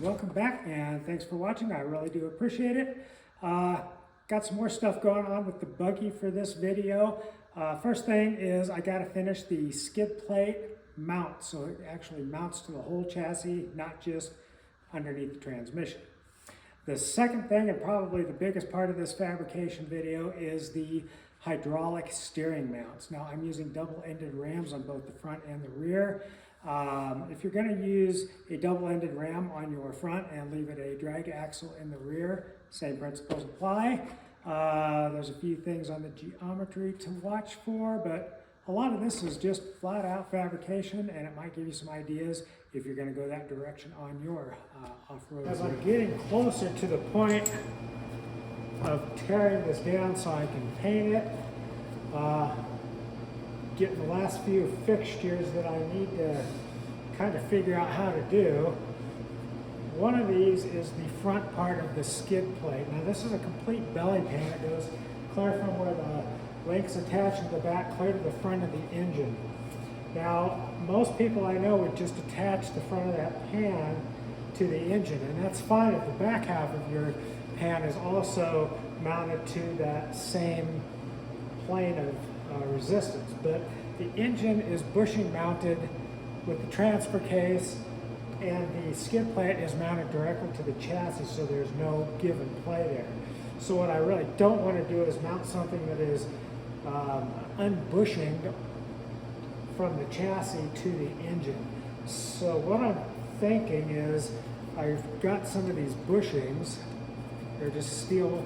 Welcome back and thanks for watching. I really do appreciate it. Got some more stuff going on with the buggy for this video. First thing is I got to finish the skid plate mount, so it actually mounts to the whole chassis, not just underneath the transmission. The second thing, and probably the biggest part of this fabrication video, is the hydraulic steering mounts. Now I'm using double-ended rams on both the front and the rear. If you're going to use a double-ended ram on your front and leave it a drag axle in the rear, same principles apply. There's a few things on the geometry to watch for, but a lot of this is just flat-out fabrication, and it might give you some ideas if you're going to go that direction on your off-road. As I'm getting closer to the point of tearing this down so I can paint it, getting the last few fixtures that I need to kind of figure out how to do. One of these is the front part of the skid plate. Now this is a complete belly paint. It goes clear from where the links attach to the back, clear to the front of the engine. Now most people I know would just attach the front of that pan to the engine, and that's fine if the back half of your pan is also mounted to that same plane of resistance. But the engine is bushing mounted with the transfer case, and the skid plate is mounted directly to the chassis, so there's no give and play there. So what I really don't want to do is mount something that is unbushing from the chassis to the engine. So what I'm thinking is I've got some of these bushings, they're just steel,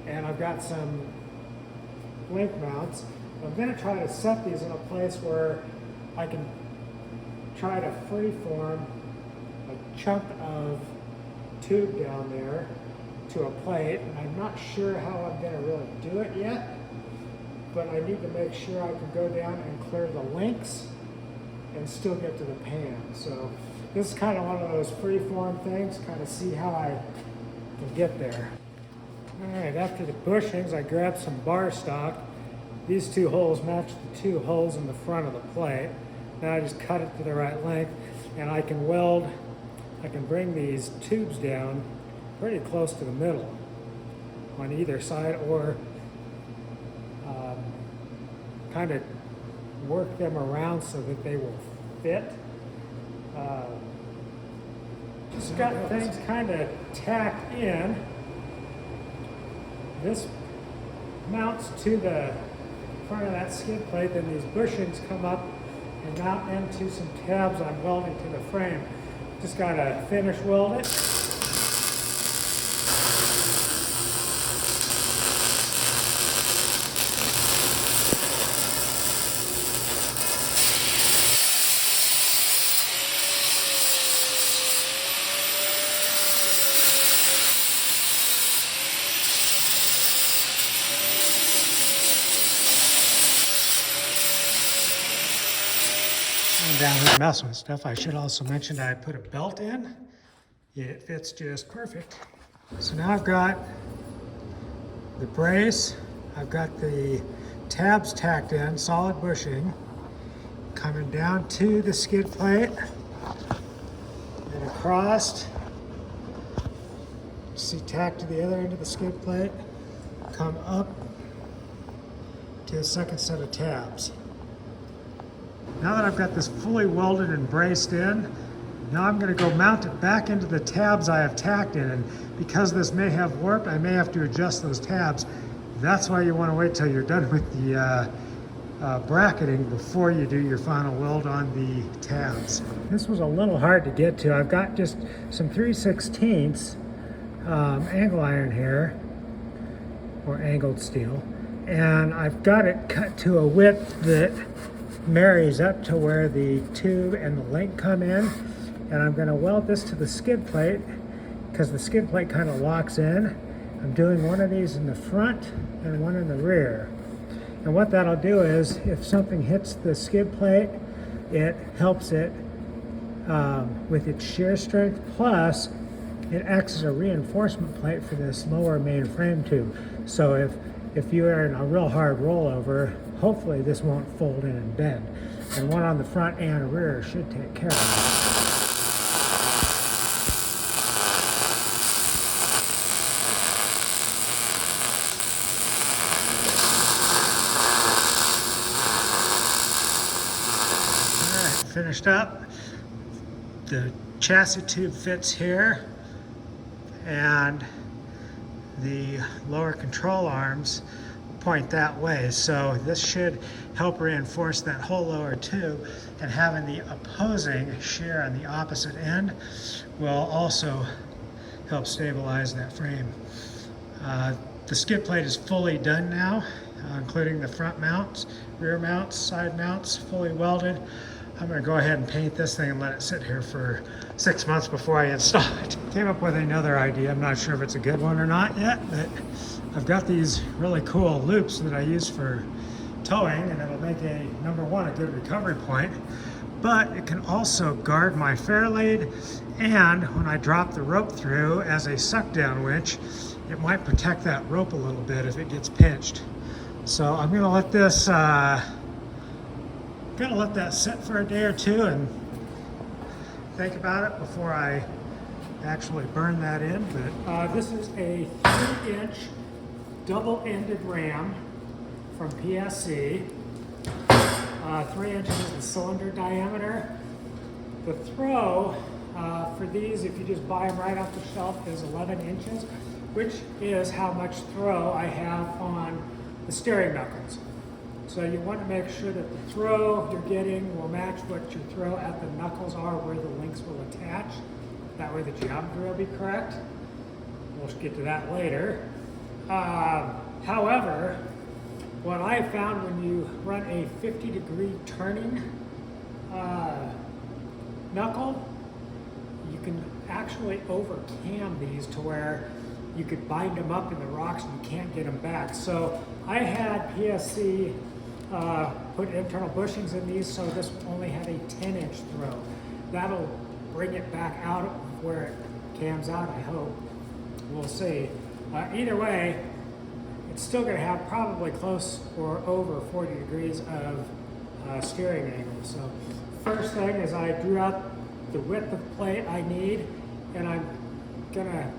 and I've got some link mounts. I'm going to try to set these in a place where I can try to freeform a chunk of tube down there to a plate, and I'm not sure how I'm going to really do it yet, but I need to make sure I can go down and clear the links and still get to the pan. So this is kind of one of those freeform things, kind of see how I can get there. All right, after the bushings, I grabbed some bar stock. These two holes match the two holes in the front of the plate. Now I just cut it to the right length, and I can bring these tubes down pretty close to the middle on either side, or kind of work them around so that they will fit. Just got things kind of tacked in. This mounts to the front of that skid plate, then these bushings come up and mount into some tabs I'm welding to the frame. Just got to finish weld it. Down here messing with stuff. I should also mention that I put a belt in. It fits just perfect. So now I've got the brace, I've got the tabs tacked in, solid bushing, coming down to the skid plate and across. See, tacked to the other end of the skid plate, come up to the second set of tabs. Now that I've got this fully welded and braced in, now I'm going to go mount it back into the tabs I have tacked in. And because this may have warped, I may have to adjust those tabs. That's why you want to wait till you're done with the bracketing before you do your final weld on the tabs. This was a little hard to get to. I've got just some 3/16 angle iron here, or angled steel, and I've got it cut to a width that marries up to where the tube and the link come in, and I'm going to weld this to the skid plate because the skid plate kind of locks in. I'm doing one of these in the front and one in the rear, and what that'll do is if something hits the skid plate, it helps it with its shear strength, plus it acts as a reinforcement plate for this lower main frame tube. So if you are in a real hard rollover, hopefully this won't fold in and bend. And one on the front and rear should take care of it. finished up. The chassis tube fits here, and the lower control arms point that way. So this should help reinforce that whole lower tube, and having the opposing shear on the opposite end will also help stabilize that frame. The skid plate is fully done now, including the front mounts, rear mounts, side mounts, fully welded. I'm going to go ahead and paint this thing and let it sit here for 6 months before I install it. Came up with another idea. I'm not sure if it's a good one or not yet, but I've got these really cool loops that I use for towing, and it'll make number one, a good recovery point, but it can also guard my fairlead, and when I drop the rope through as a suck down winch, it might protect that rope a little bit if it gets pinched. So I'm gonna let this, that sit for a day or two and think about it before I actually burn that in. But this is a 3-inch double-ended ram from PSC. 3 inches is the cylinder diameter. The throw for these, if you just buy them right off the shelf, is 11 inches, which is how much throw I have on the steering knuckles. So you want to make sure that the throw you're getting will match what your throw at the knuckles are, where the links will attach. That way the geometry will be correct. We'll get to that later. However, what I found, when you run a 50-degree turning knuckle, you can actually overcam these to where you could bind them up in the rocks and you can't get them back. So I had PSC put internal bushings in these, so this only had a 10-inch throw. That'll bring it back out where it cams out, I hope. We'll see. Either way, it's still going to have probably close or over 40 degrees of steering angle. So first thing is, I drew out the width of plate I need, and I'm going to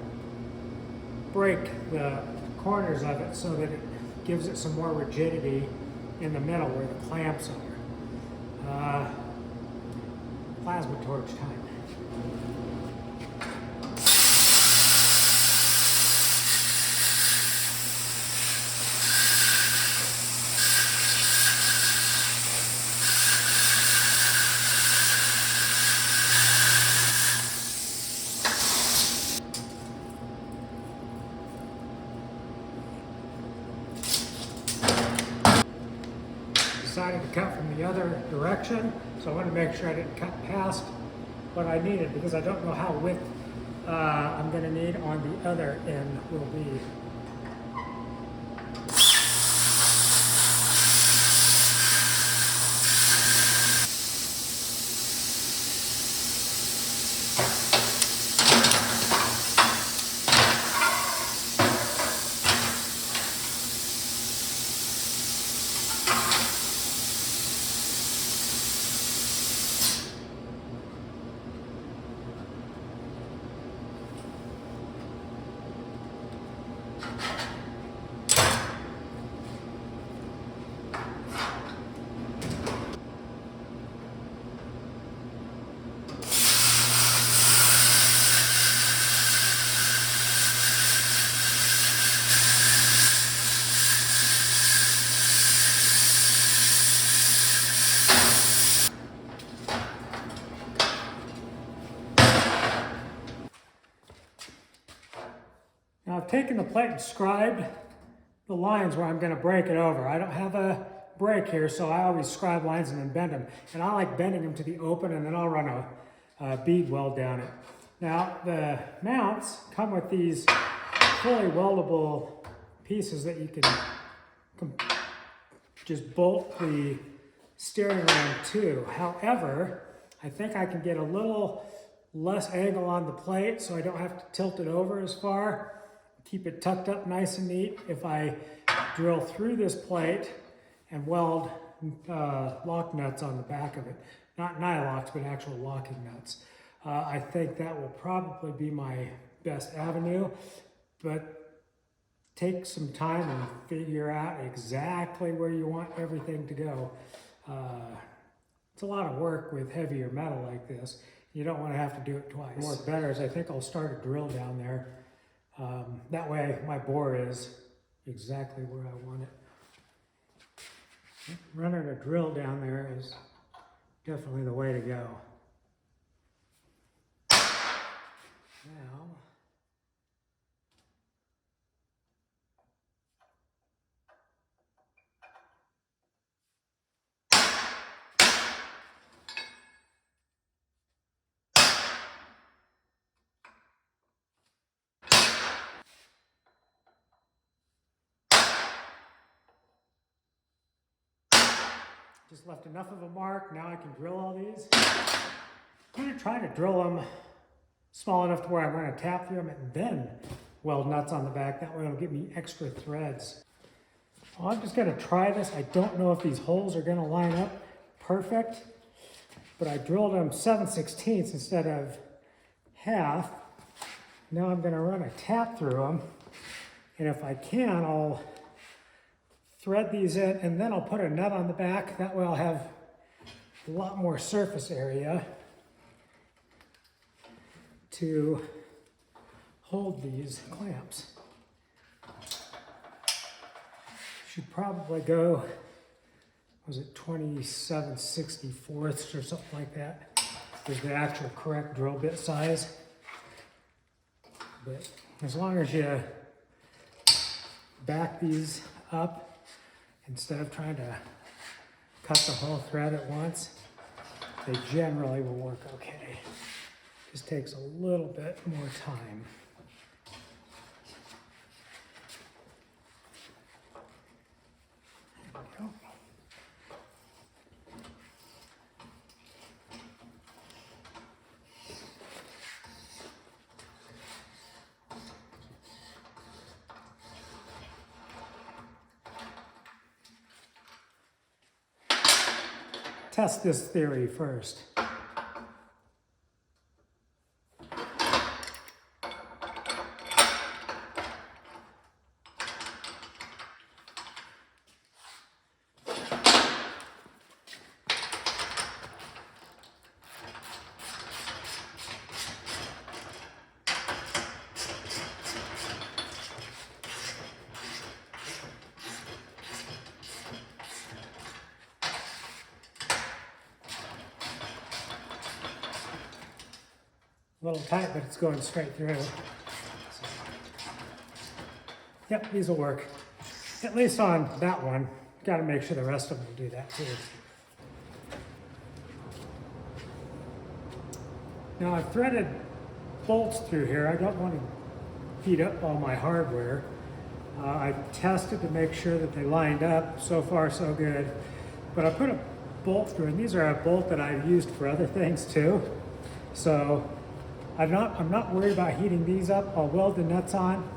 break the corners of it so that it gives it some more rigidity in the middle where the clamps are. Plasma torch time. Decided to cut from the other direction, so I wanted to make sure I didn't cut past what I needed, because I don't know how width I'm going to need on the other end will be. Now I've taken the plate and scribed the lines where I'm going to break it over. I don't have a break here, so I always scribe lines and then bend them. And I like bending them to the open, and then I'll run a bead weld down it. Now the mounts come with these fully weldable pieces that you can just bolt the steering ram to. However, I think I can get a little less angle on the plate so I don't have to tilt it over as far. Keep it tucked up nice and neat if I drill through this plate and weld lock nuts on the back of it. Not nylocks, but actual locking nuts. I think that will probably be my best avenue, but take some time and figure out exactly where you want everything to go. It's a lot of work with heavier metal like this. You don't want to have to do it twice. More better is I think I'll start a drill down there. That way my bore is exactly where I want it. Running a drill down there is definitely the way to go. Now, just left enough of a mark. Now I can drill all these. I'm going to try to drill them small enough to where I'm going to tap through them and then weld nuts on the back. That way it'll give me extra threads. Well, I'm just going to try this. I don't know if these holes are going to line up perfect, but I drilled them 7/16 instead of half. Now I'm going to run a tap through them, and if I can, I'll thread these in, and then I'll put a nut on the back. That way I'll have a lot more surface area to hold these clamps. Should probably go, was it 27/64 or something like that, is the actual correct drill bit size. But as long as you back these up instead of trying to cut the whole thread at once, they generally will work okay. Just takes a little bit more time. There we go. Test this theory first. A little tight, but it's going straight through. So, yep, these will work. At least on that one. Got to make sure the rest of them will do that too. Now I've threaded bolts through here. I don't want to heat up all my hardware. I've tested to make sure that they lined up. So far, so good. But I put a bolt through, and these are a bolt that I've used for other things too. So I'm not worried about heating these up. I'll weld the nuts on.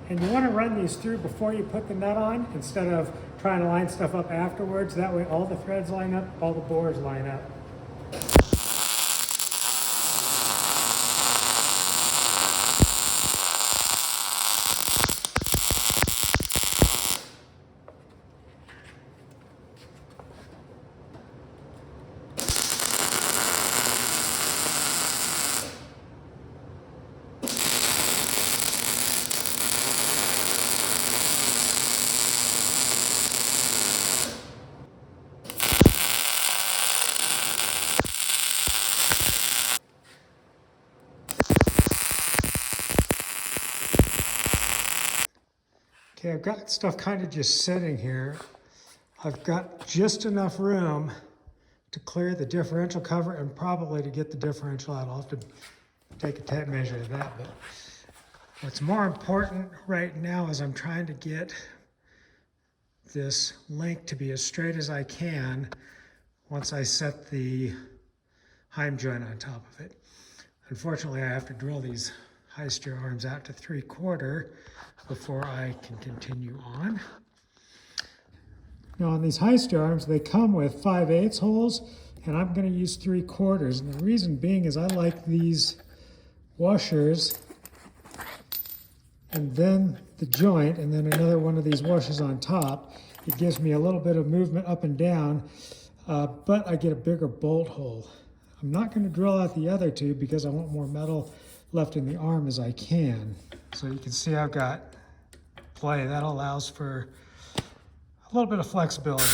And you want to run these through before you put the nut on instead of trying to line stuff up afterwards. That way all the threads line up, all the bores line up. Okay, I've got stuff kind of just sitting here. I've got just enough room to clear the differential cover and probably to get the differential out. I'll have to take a tape measure of that. But what's more important right now is I'm trying to get this link to be as straight as I can once I set the heim joint on top of it. Unfortunately, I have to drill these high steer arms out to 3/4 before I can continue on. Now on these high steer arms, they come with 5/8 holes, and I'm going to use 3/4. And the reason being is I like these washers and then the joint and then another one of these washers on top. It gives me a little bit of movement up and down. but I get a bigger bolt hole. I'm not going to drill out the other two because I want more metal left in the arm as I can. So you can see I've got play. That allows for a little bit of flexibility.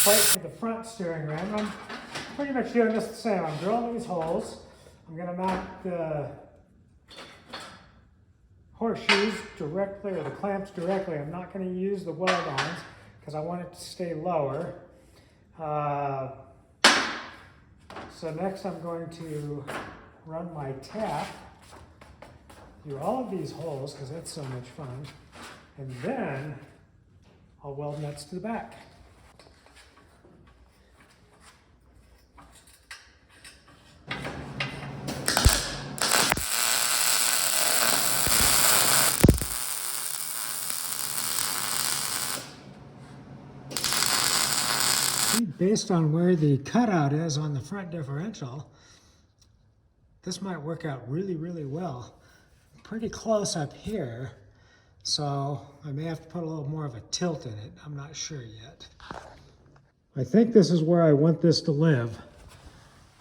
Plate for the front steering rim. I'm pretty much doing this the same. I'm drilling these holes. I'm going to mount the horseshoes directly, or the clamps directly. I'm not going to use the weld-ons because I want it to stay lower. So next I'm going to run my tap through all of these holes because that's so much fun. And then I'll weld nuts to the back. Based on where the cutout is on the front differential, this might work out really, really well. Pretty close up here, so I may have to put a little more of a tilt in it. I'm not sure yet. I think this is where I want this to live.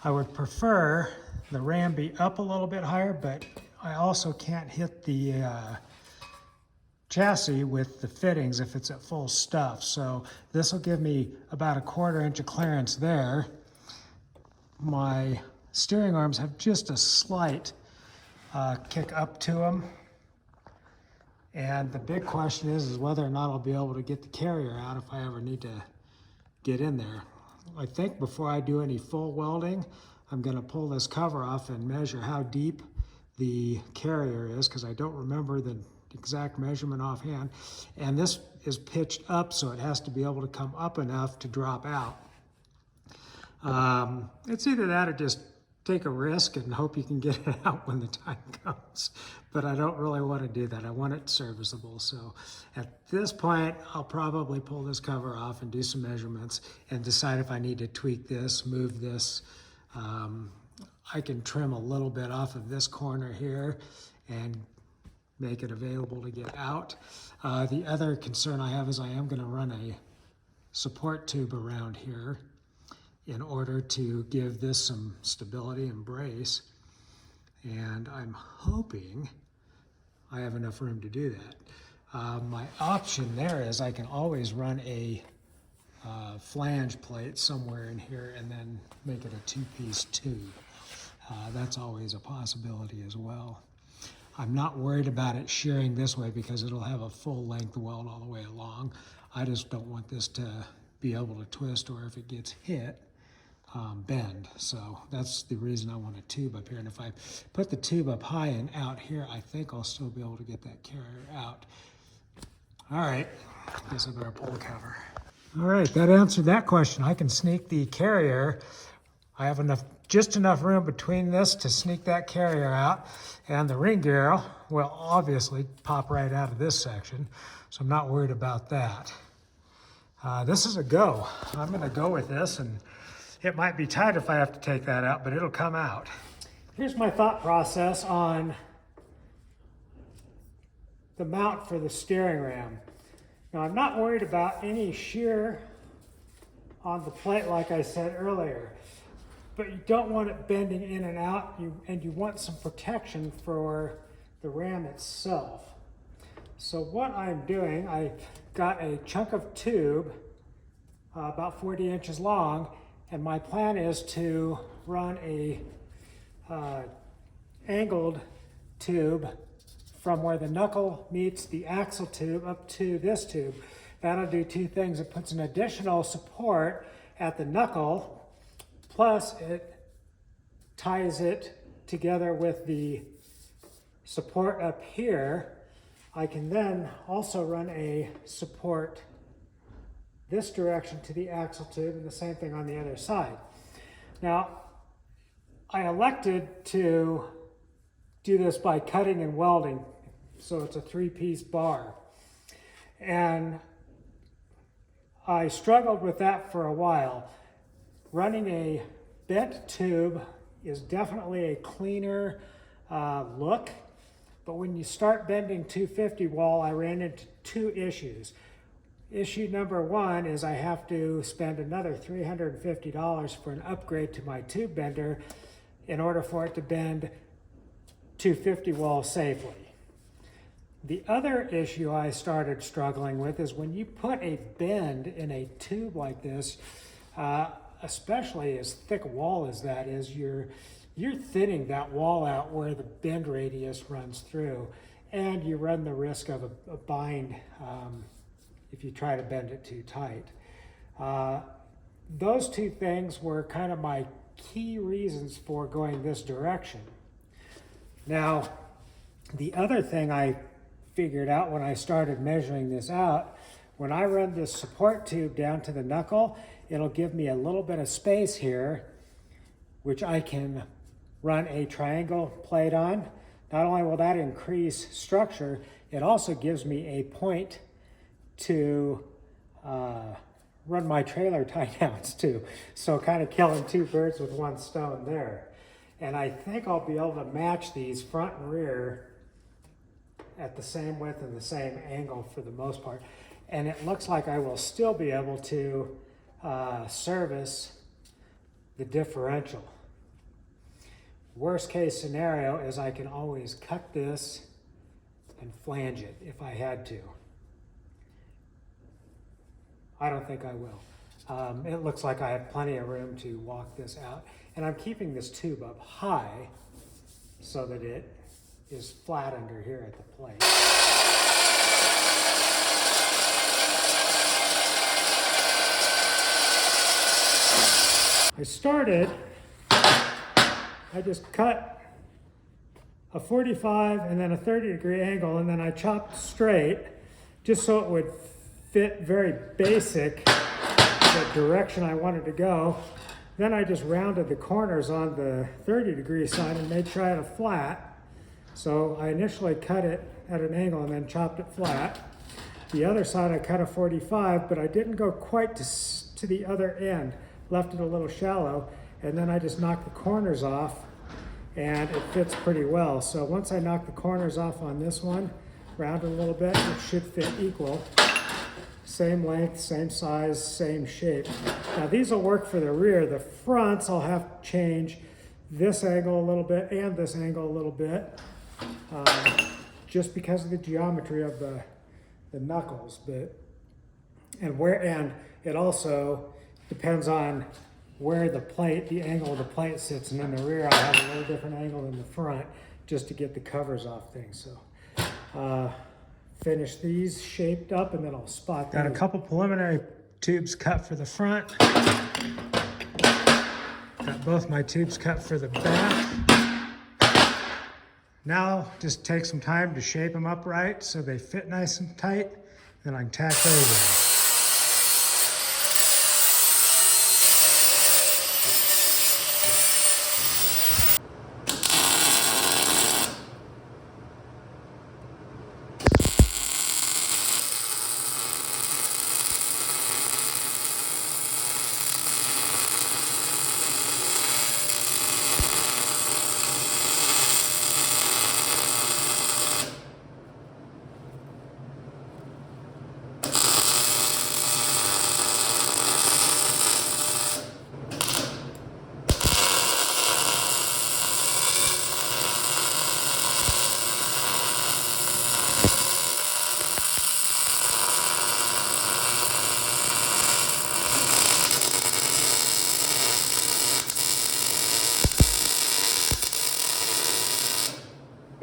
I would prefer the ram be up a little bit higher, but I also can't hit the chassis with the fittings if it's at full stuff. So this will give me about 1/4 inch of clearance there. My steering arms have just a slight kick up to them. And the big question is whether or not I'll be able to get the carrier out if I ever need to get in there. I think before I do any full welding, I'm going to pull this cover off and measure how deep the carrier is, because I don't remember the exact measurement offhand. And this is pitched up, so it has to be able to come up enough to drop out. It's either that or just take a risk and hope you can get it out when the time comes. But I don't really want to do that. I want it serviceable. So at this point, I'll probably pull this cover off and do some measurements and decide if I need to tweak this, move this. I can trim a little bit off of this corner here and make it available to get out. The other concern I have is I am going to run a support tube around here in order to give this some stability and brace. And I'm hoping I have enough room to do that. My option there is I can always run a flange plate somewhere in here and then make it a two-piece tube. That's always a possibility as well. I'm not worried about it shearing this way because it'll have a full length weld all the way along. I just don't want this to be able to twist, or if it gets hit, bend. So that's the reason I want a tube up here. And if I put the tube up high and out here, I think I'll still be able to get that carrier out. All right, guess I better pull the cover. All right, that answered that question. I can sneak the carrier. I have just enough room between this to sneak that carrier out, and the ring gear will obviously pop right out of this section, so I'm not worried about that. This is a go. I'm going to go with this, and it might be tight if I have to take that out, but it'll come out. Here's my thought process on the mount for the steering ram. Now, I'm not worried about any shear on the plate like I said earlier, but you don't want it bending in and out, and you want some protection for the ram itself. So what I'm doing, I got a chunk of tube about 40 inches long, And my plan is to run a angled tube from where the knuckle meets the axle tube up to this tube. That'll do two things. It puts an additional support at the knuckle, plus it ties it together with the support up here. I can then also run a support this direction to the axle tube and the same thing on the other side. Now, I elected to do this by cutting and welding, so it's a 3-piece bar. And I struggled with that for a while. Running a bent tube is definitely a cleaner look, but when you start bending 250 wall, I ran into two issues. Issue number one is I have to spend another $350 for an upgrade to my tube bender in order for it to bend 250 wall safely. The other issue I started struggling with is when you put a bend in a tube like this, especially as thick a wall as that is, you're thinning that wall out where the bend radius runs through, and you run the risk of a bind if you try to bend it too tight. Those two things were kind of my key reasons for going this direction. Now, the other thing I figured out when I started measuring this out, when I run this support tube down to the knuckle, it'll give me a little bit of space here, which I can run a triangle plate on. Not only will that increase structure, it also gives me a point to run my trailer tie downs to. So kind of killing two birds with one stone there. And I think I'll be able to match these front and rear at the same width and the same angle for the most part. And it looks like I will still be able to service the differential. Worst case scenario is I can always cut this and flange it if I had to. I don't think I will. It looks like I have plenty of room to walk this out. And I'm keeping this tube up high so that it is flat under here at the plate. I just cut a 45 and then a 30-degree angle, and then I chopped straight just so it would fit very basic the direction I wanted to go. Then I just rounded the corners on the 30-degree side and made sure I had a flat. So I initially cut it at an angle and then chopped it flat. The other side I cut a 45, but I didn't go quite to the other end. Left it a little shallow, and then I just knocked the corners off, and it fits pretty well. So once I knock the corners off on this one, round it a little bit, it should fit equal. Same length, same size, same shape. Now these will work for the rear. The fronts, I'll have to change this angle a little bit and this angle a little bit, just because of the geometry of the knuckles. And it also depends on where the angle of the plate sits. And in the rear, I'll have a little different angle than the front just to get the covers off things. So finish these shaped up and then I'll spot them. Got a couple preliminary tubes cut for the front. Got both my tubes cut for the back. Now just take some time to shape them up right so they fit nice and tight. Then I can tack those in.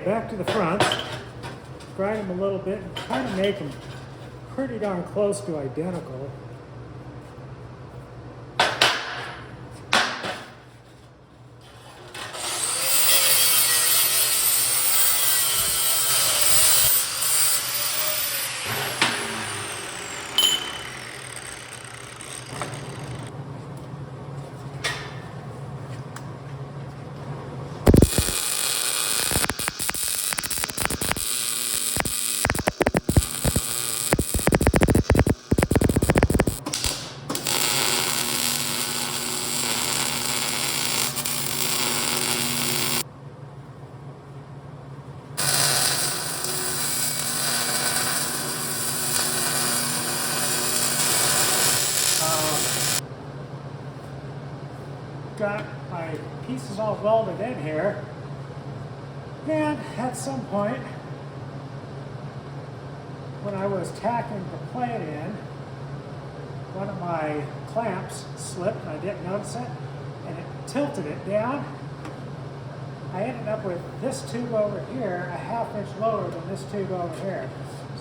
back to the front, grind them a little bit, and kind of make them pretty darn close to identical. Got my pieces all welded in here, and at some point when I was tacking the plate in, one of my clamps slipped and I didn't notice it, and it tilted it down. I ended up with this tube over here a half-inch lower than this tube over here.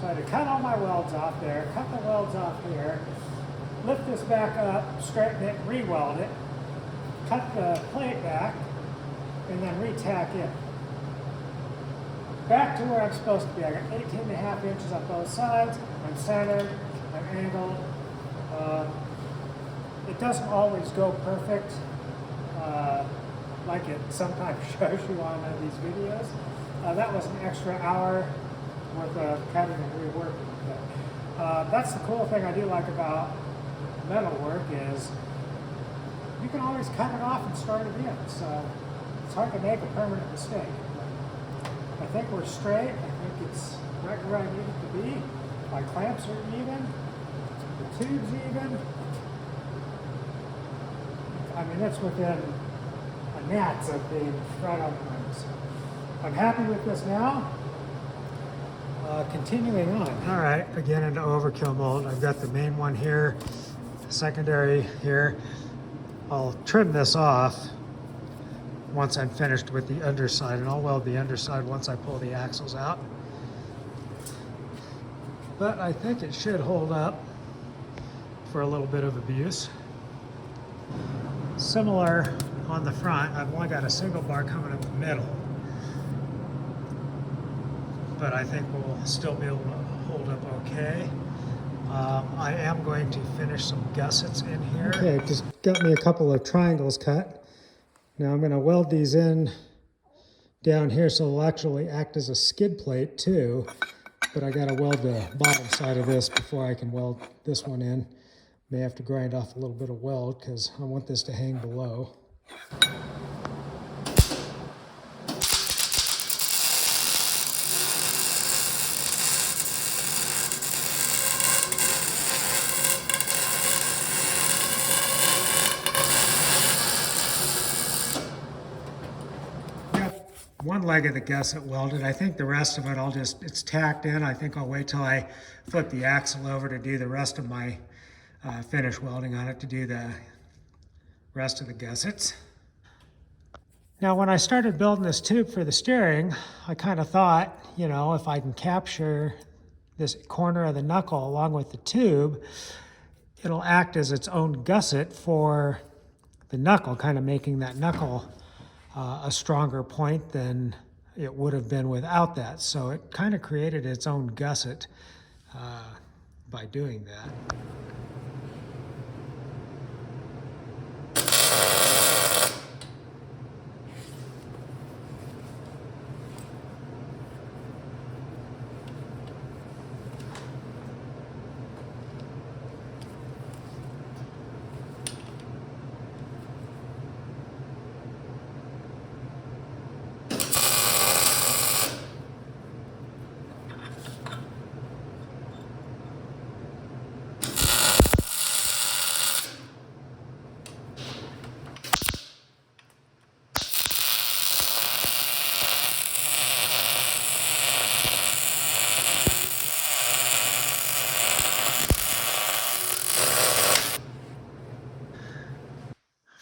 So I had to cut all my welds off there, cut the welds off here, lift this back up, straighten it, re-weld it, cut the plate back, and then re-tack it. Back to where I'm supposed to be. I got 18.5 inches on both sides. I'm centered, I'm angled. It doesn't always go perfect like it sometimes shows you on these videos. That was an extra hour worth of cutting and reworking. But that's the cool thing I do like about metal work is you can always cut it off and start it in. So it's hard to make a permanent mistake. I think we're straight. I think it's right where I need it to be. My clamps are even. The tube's even. I mean, it's within a gnat's of being right on the money. So I'm happy with this now. Continuing on. All right, again into overkill mold. I've got the main one here, secondary here. I'll trim this off once I'm finished with the underside, and I'll weld the underside once I pull the axles out. But I think it should hold up for a little bit of abuse. Similar on the front, I've only got a single bar coming up the middle, but I think we'll still be able to hold up okay. I am going to finish some gussets in here. Okay, just got me a couple of triangles cut. Now I'm going to weld these in down here so it'll actually act as a skid plate too, but I got to weld the bottom side of this before I can weld this one in. May have to grind off a little bit of weld because I want this to hang below. One leg of the gusset welded. I think the rest of it, it's tacked in. I think I'll wait till I flip the axle over to do the rest of my finish welding on it, to do the rest of the gussets. Now, when I started building this tube for the steering, I kind of thought, you know, if I can capture this corner of the knuckle along with the tube, it'll act as its own gusset for the knuckle, kind of making that knuckle a stronger point than it would have been without that. So it kind of created its own gusset by doing that.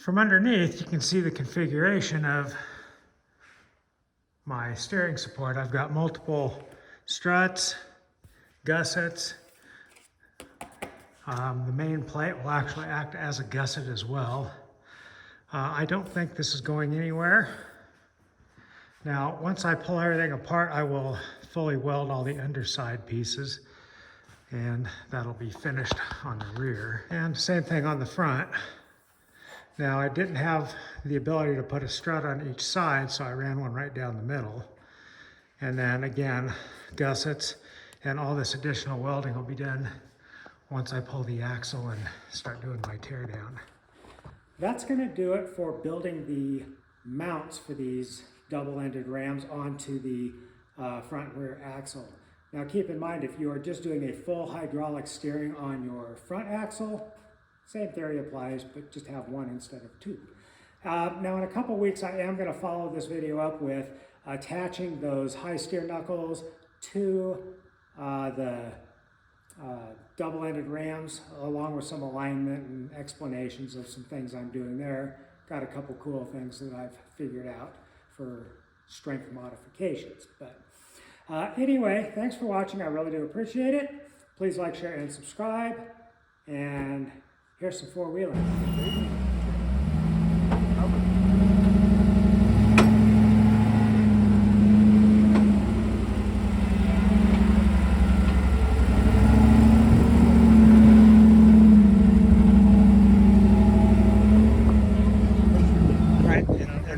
From underneath, you can see the configuration of my steering support. I've got multiple struts, gussets. The main plate will actually act as a gusset as well. I don't think this is going anywhere. Now, once I pull everything apart, I will fully weld all the underside pieces, and that'll be finished on the rear. And same thing on the front. Now, I didn't have the ability to put a strut on each side, so I ran one right down the middle. And then again, gussets and all this additional welding will be done once I pull the axle and start doing my teardown. That's going to do it for building the mounts for these double-ended rams onto the front and rear axle. Now keep in mind, if you are just doing a full hydraulic steering on your front axle, same theory applies, but just have one instead of two. Now in a couple weeks, I am going to follow this video up with attaching those high steer knuckles to the double-ended rams, along with some alignment and explanations of some things I'm doing there. Got a couple cool things that I've figured out for strength modifications. But anyway, thanks for watching. I really do appreciate it. Please like, share, and subscribe. And here's some four-wheeling.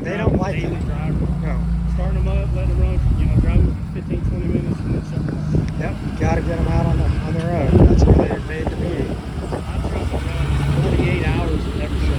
They don't like it. No. Starting them up, letting them run, drive them 15, 20 minutes, and then shut them off. Yep, you got to get them out on the road. That's where they're made to be. I've tried to run 48 hours and never shut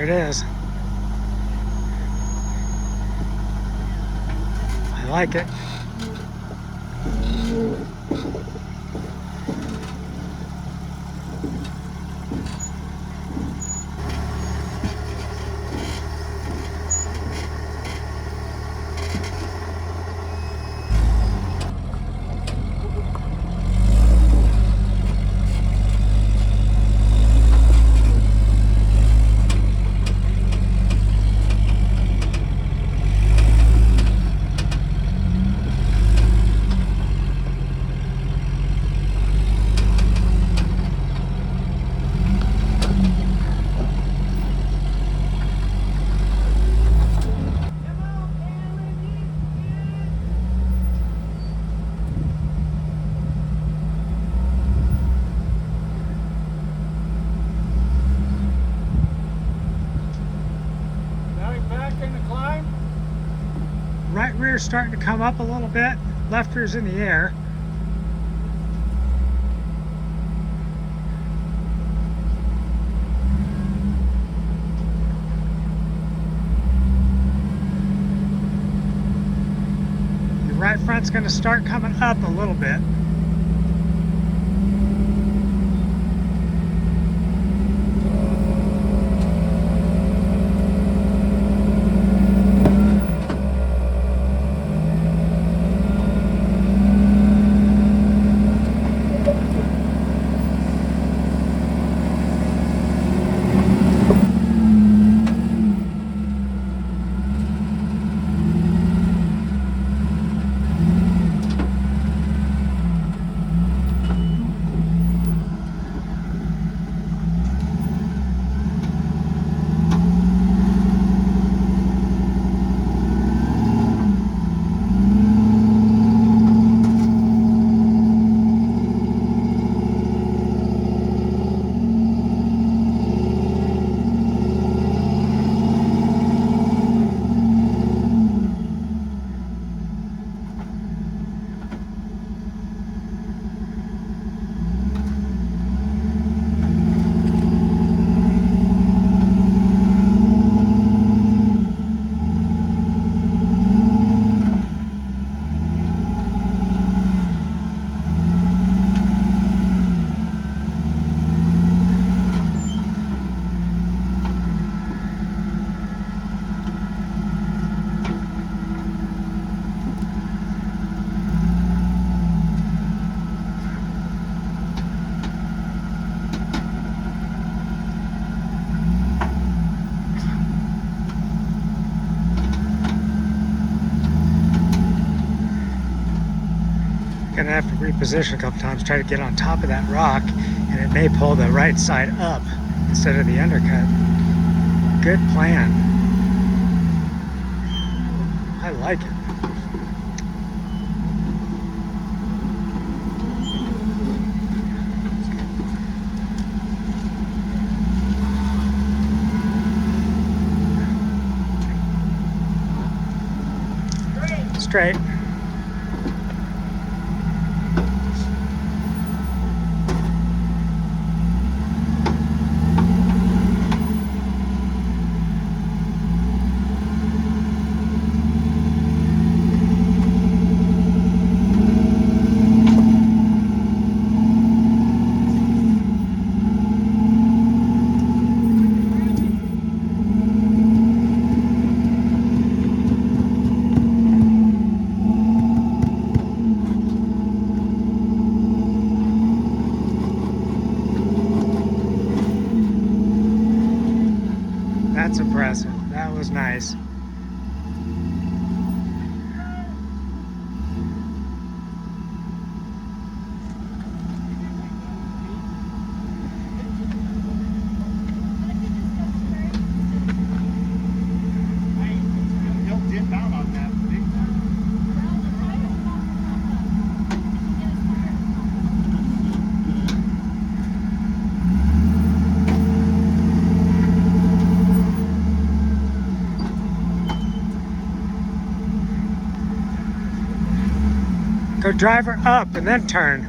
it is. I like it. Right rear's starting to come up a little bit. Left rear's in the air. The right front's going to start coming up a little bit. Gonna have to reposition a couple times, try to get on top of that rock, and it may pull the right side up instead of the undercut. Good plan. I like it. Straight. That's impressive. That was nice. Go driver up and then turn.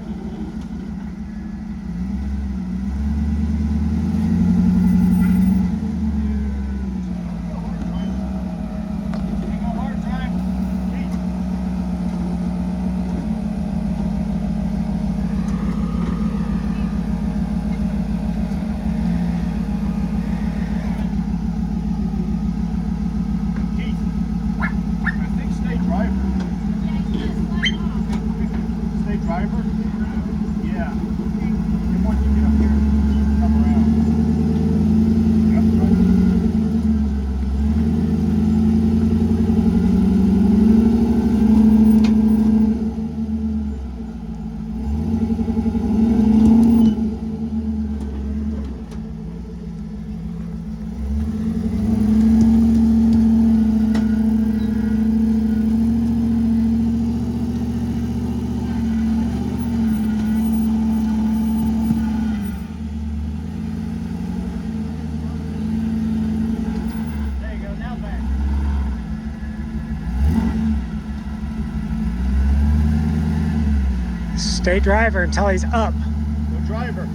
Stay driver until he's up. No driver.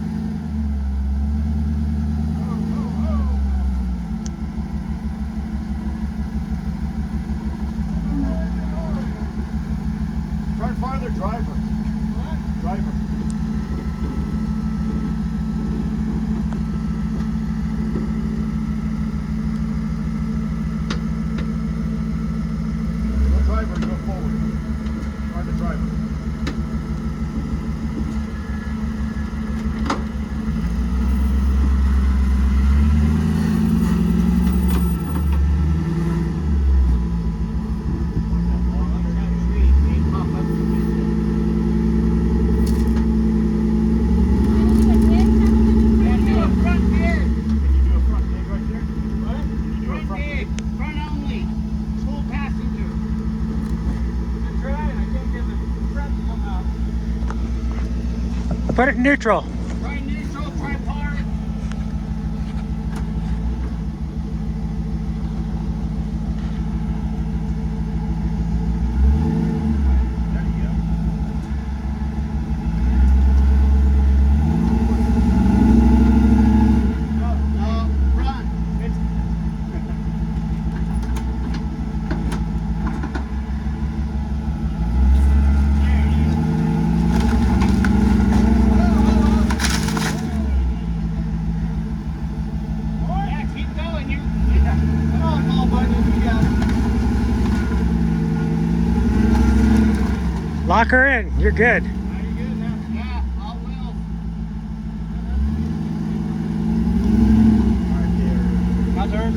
Try farther, driver. What? Driver. No driver, go forward. Try the driver. Put it in neutral. Try neutral, try park. There you go. No, front. Yeah, keep going. Come on, ball buddy. You got it. Lock her in. You're good. Are you good now? Yeah, I will. My turn.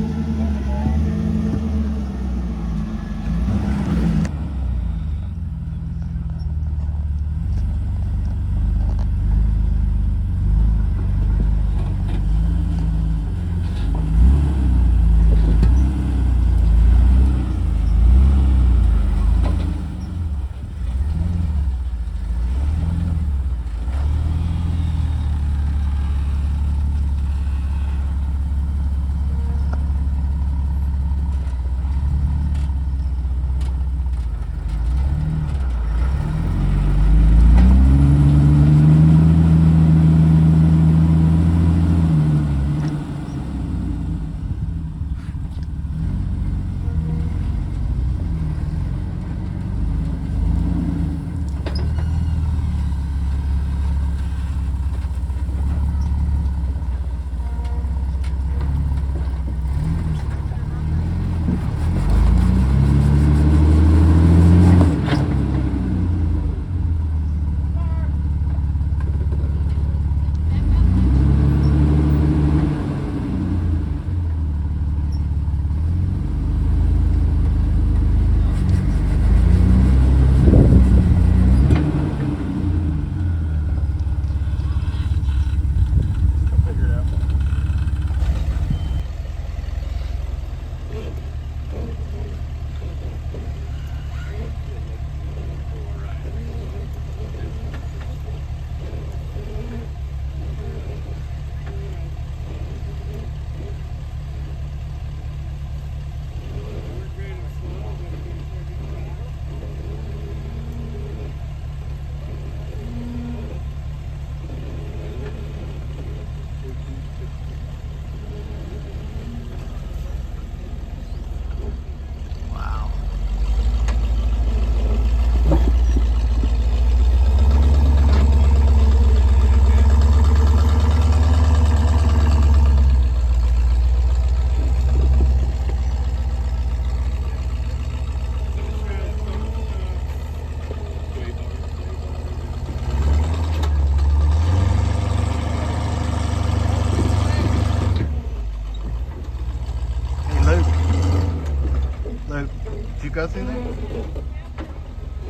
Did you go through there?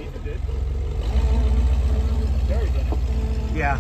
Ethan did. Terry did it. Yeah.